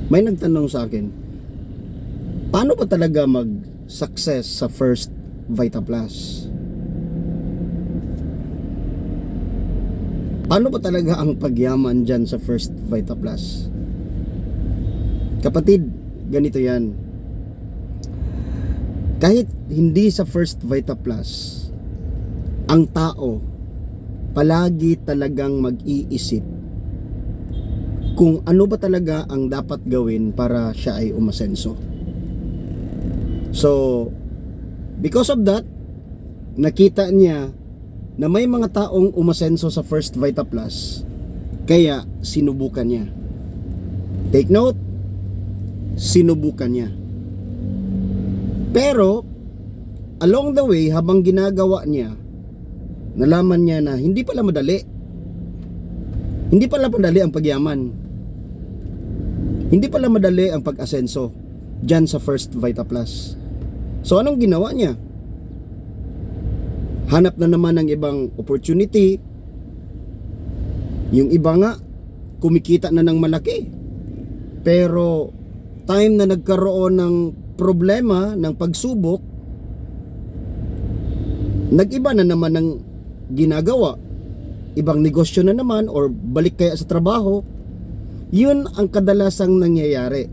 May nagtanong sa akin, paano ba talaga mag-success sa First Vita Plus? Paano ba talaga ang pagyaman dyan sa First Vita Plus? Kapatid, ganito yan. Kahit hindi sa First Vita Plus, ang tao palagi talagang mag-iisip kung ano ba talaga ang dapat gawin para siya ay umasenso. So, because of that, nakita niya na may mga taong umasenso sa First Vita Plus, kaya sinubukan niya. Take note, sinubukan niya. Pero, along the way, habang ginagawa niya, nalaman niya na hindi pala madali. Hindi pala madali ang pagyaman. Hindi pala madali ang pag-asenso dyan sa First Vita Plus. So anong ginawa niya? Hanap na naman ng ibang opportunity. Yung iba nga, kumikita na ng malaki. Pero time na nagkaroon ng problema, ng pagsubok, nag-iba na naman ng ginagawa. Ibang negosyo na naman or balik kaya sa trabaho. Yun ang kadalasang nangyayari.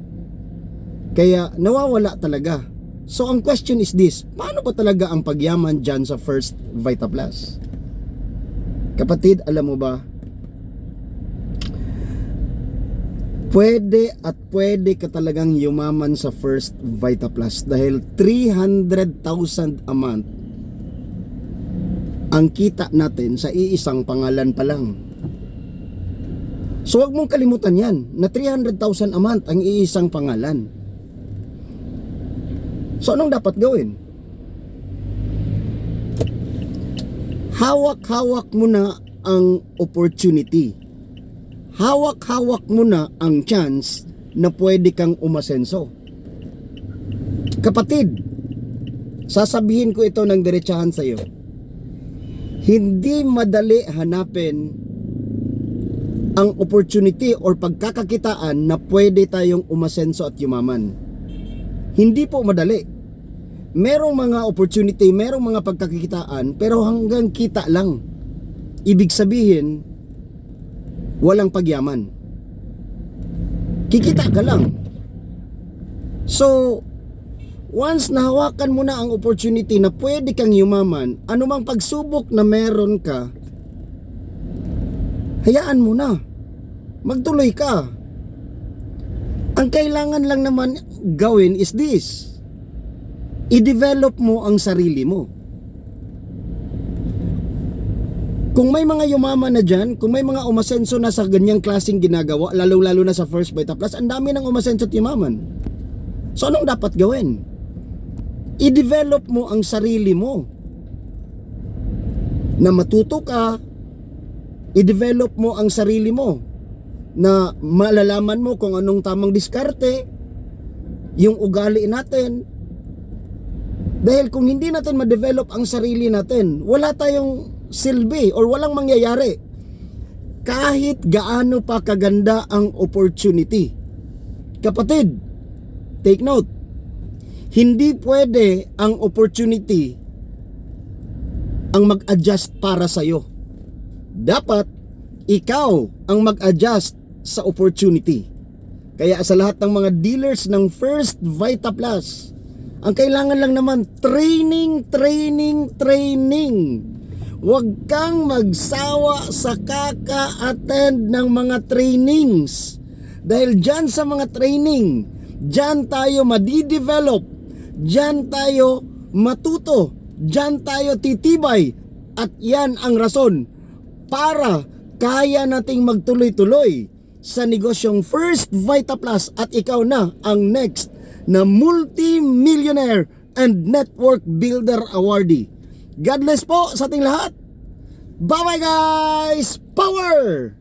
Kaya nawawala talaga. So ang question is this, paano ba talaga ang pagyaman dyan sa First Vita Plus? Kapatid, alam mo ba, pwede at pwede ka talagang yumaman sa First Vita Plus dahil 300,000 a month ang kita natin sa iisang pangalan pa lang. So wag mong kalimutan yan, na 300,000 a month ang iisang pangalan. So anong dapat gawin? Hawak-hawak mo na ang opportunity. Hawak-hawak mo na ang chance na pwede kang umasenso. Kapatid, sasabihin ko ito ng diretsahan sa iyo. Hindi madali hanapin ang opportunity or pagkakakitaan na pwede tayong umasenso at yumaman. Hindi po madali. Merong mga opportunity, merong mga pagkakakitaan, pero hanggang kita lang. Ibig sabihin, walang pagyaman. Kikita ka lang. So, once nahawakan mo na ang opportunity na pwede kang yumaman, anumang pagsubok na meron ka, hayaan mo na. Magtuloy ka. Ang kailangan lang naman gawin is this. I-develop mo ang sarili mo. Kung may mga yumaman na dyan, kung may mga umasenso na sa ganyang klaseng ginagawa, lalo-lalo na sa First Vita Plus, ang dami ng umasenso at yumaman. So anong dapat gawin? I-develop mo ang sarili mo. Na matuto ka, i-develop mo ang sarili mo na malalaman mo kung anong tamang diskarte, yung ugali natin. Dahil kung hindi natin ma-develop ang sarili natin, wala tayong silbi or walang mangyayari. Kahit gaano pa kaganda ang opportunity. Kapatid, take note, hindi pwede ang opportunity ang mag-adjust para sa'yo. Dapat ikaw ang mag-adjust sa opportunity. Kaya sa lahat ng mga dealers ng First Vita Plus, ang kailangan lang naman training. Huwag kang magsawa sa kaka-attend ng mga trainings. Dahil dyan sa mga training, dyan tayo madidevelop, dyan tayo matuto, dyan tayo titibay. At yan ang rason para kaya nating magtuloy-tuloy sa negosyong First Vita Plus at ikaw na ang next na multi-millionaire and network builder awardee. God bless po sa ating lahat. Bye bye guys! Power!